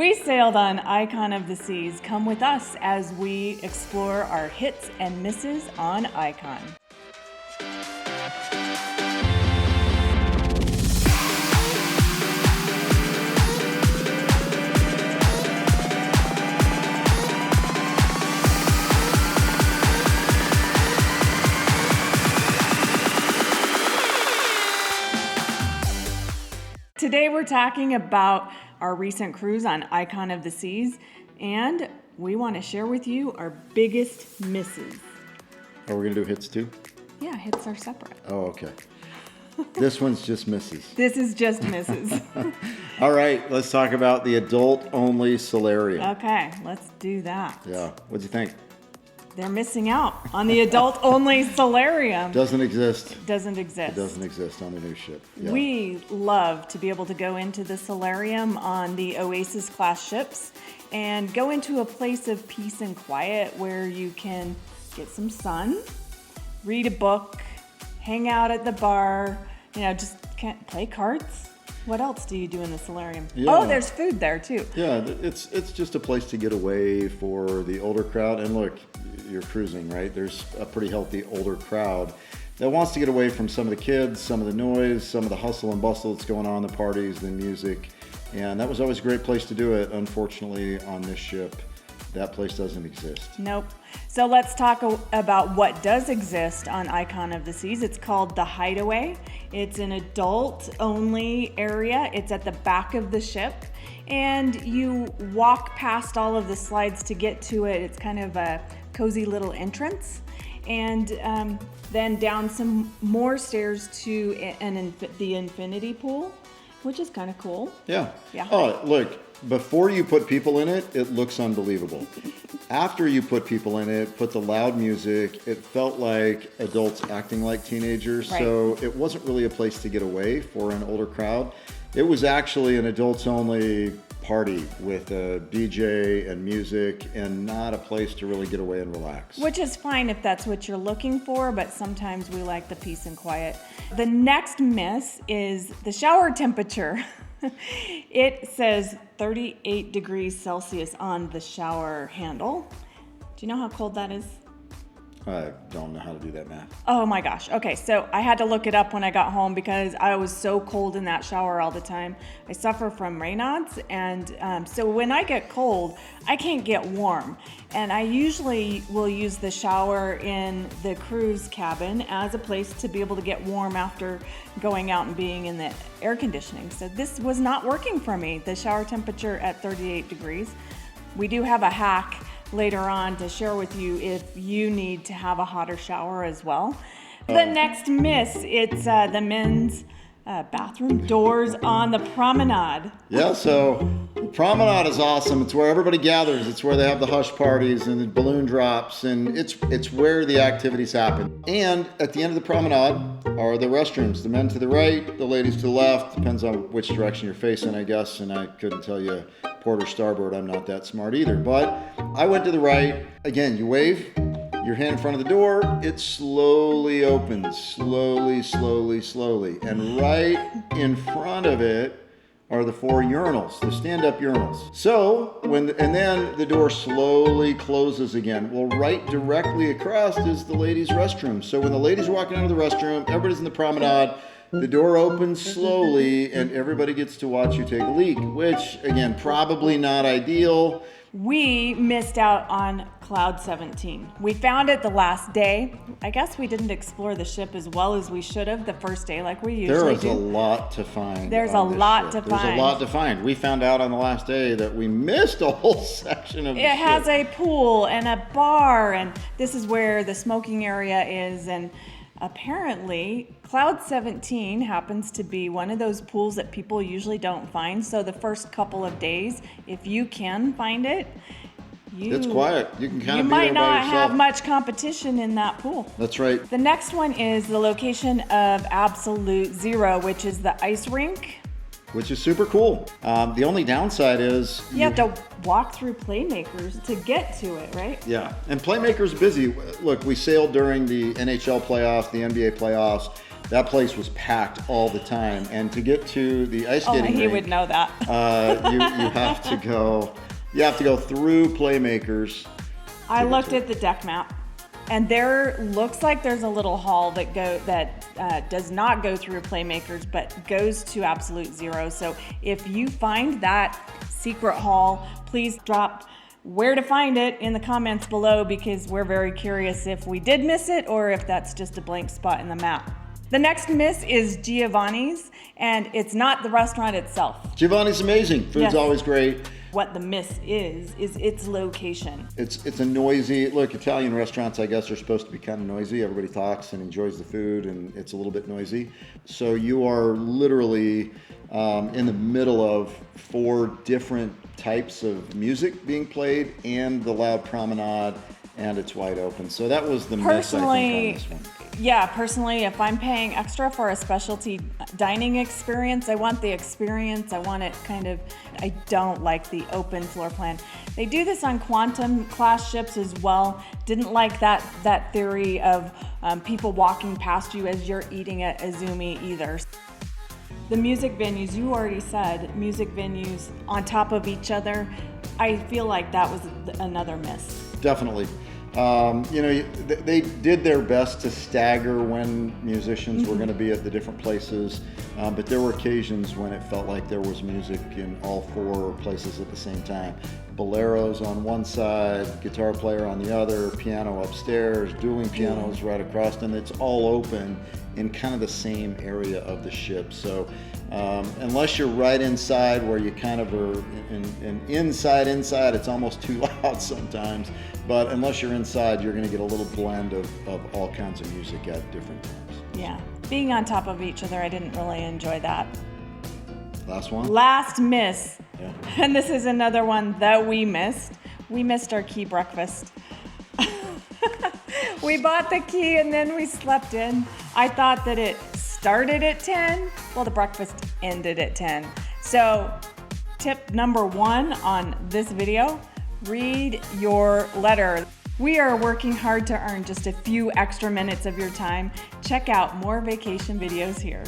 We sailed on Icon of the Seas. Come with us as we explore our hits and misses on Icon. Today we're talking about our recent cruise on Icon of the Seas, and we want to share with you our biggest misses. Are we going to do hits too? Yeah, hits are separate. Oh, okay. This one's just misses. This is just misses. All right, let's talk about the adult-only Salarium. Okay, let's do that. Yeah, what'd you think? They're missing out on the adult-only Salarium. Doesn't exist. Doesn't exist. It doesn't exist on the new ship. Yeah. We love to be able to go into the Salarium on the Oasis class ships and go into a place of peace and quiet where you can get some sun, read a book, hang out at the bar, just can't play cards. What else do you do in the Salarium? Yeah. Oh, there's food there too. Yeah, it's just a place to get away for the older crowd. And look, you're cruising, right? There's a pretty healthy older crowd that wants to get away from some of the kids, some of the noise, some of the hustle and bustle that's going on, the parties, the music. And that was always a great place to do it. Unfortunately, on this ship, that place doesn't exist. Nope. So let's talk about what does exist on Icon of the Seas. It's called the Hideaway. It's an adult-only area. It's at the back of the ship, and you walk past all of the slides to get to it. It's kind of a cozy little entrance, and then down some more stairs to the infinity pool, which is kind of cool. Yeah. Yeah. Oh, look, before you put people in it, it looks unbelievable. After you put people in it, put the loud music, it felt like adults acting like teenagers. Right. So it wasn't really a place to get away for an older crowd. It was actually an adults only party with a DJ and music, and not a place to really get away and relax. Which is fine if that's what you're looking for, but sometimes we like the peace and quiet. The next miss is the shower temperature. It says 38 degrees Celsius on the shower handle. Do you know how cold that is? I don't know how to do that math. Oh my gosh. Okay, so I had to look it up when I got home because I was so cold in that shower all the time. I suffer from Raynaud's, and so when I get cold, I can't get warm. And I usually will use the shower in the cruise cabin as a place to be able to get warm after going out and being in the air conditioning. So this was not working for me, the shower temperature at 38 degrees. We do have a hack later on to share with you if you need to have a hotter shower as well. The next miss, it's the men's bathroom doors on the promenade. Yeah, so the promenade is awesome. It's where everybody gathers. It's where they have the hush parties and the balloon drops, and it's where the activities happen. And at the end of the promenade are the restrooms. The men to the right, the ladies to the left. Depends on which direction you're facing, I guess, and I couldn't tell you port or starboard. I'm not that smart either. But I went to the right. Again, you wave your hand in front of the door, it slowly opens, slowly, slowly, slowly. And right in front of it are the 4 urinals, the stand-up urinals. So, and then the door slowly closes again. Well, right directly across is the ladies' restroom. So when the ladies are walking out of the restroom, everybody's in the promenade, the door opens slowly, and everybody gets to watch you take a leak, which, again, probably not ideal. We missed out on Cloud 17. We found it the last day. I guess we didn't explore the ship as well as we should have the first day like we usually do. There is a lot to find. There's a lot to find. There's a lot to find. We found out on the last day that we missed a whole section of the ship. It has a pool and a bar, and this is where the smoking area is, and apparently, Cloud 17 happens to be one of those pools that people usually don't find. So the first couple of days, if you can find it, it's quiet. You can kind of you be might there by not yourself. have much competition in that pool. That's right. The next one is the location of Absolute Zero, which is the ice rink. Which is super cool. The only downside is You have to walk through Playmakers to get to it, right? Yeah, and Playmakers busy. Look, we sailed during the NHL playoffs, the NBA playoffs. that place was packed all the time. And to get to the ice skating Only he rink, would know that. you have to go. You have to go through Playmakers. I looked at the deck map, and there looks like there's a little hall that does not go through Playmakers, but goes to Absolute Zero. So if you find that secret hall, please drop where to find it in the comments below, because we're very curious if we did miss it or if that's just a blank spot in the map. The next miss is Giovanni's, and it's not the restaurant itself. Giovanni's amazing. Food's Yes. always great. What the miss is its location. It's a noisy, look, Italian restaurants, I guess, are supposed to be kind of noisy. Everybody talks and enjoys the food, and it's a little bit noisy. So you are literally in the middle of 4 different types of music being played and the loud promenade, and it's wide open. So that was the miss, I think, on this one. Yeah, personally, if I'm paying extra for a specialty dining experience, I want the experience. I want it I don't like the open floor plan. They do this on quantum class ships as well. Didn't like that theory of people walking past you as you're eating at Izumi either. The music venues, you already said, music venues on top of each other. I feel like that was another miss. Definitely. They did their best to stagger when musicians were going to be at the different places, but there were occasions when it felt like there was music in all 4 places at the same time. Boleros on one side, guitar player on the other, piano upstairs, dueling pianos right across, and it's all open in kind of the same area of the ship. So unless you're right inside where you kind of are inside, it's almost too loud sometimes. But unless you're inside, you're going to get a little blend of all kinds of music at different times. Yeah, being on top of each other, I didn't really enjoy that. Last one? Last miss. Yeah. And this is another one that we missed. We missed our key breakfast. We bought the key and then we slept in. I thought that it started at 10. Well, the breakfast ended at 10. So tip number 1 on this video, read your letter. We are working hard to earn just a few extra minutes of your time. Check out more vacation videos here.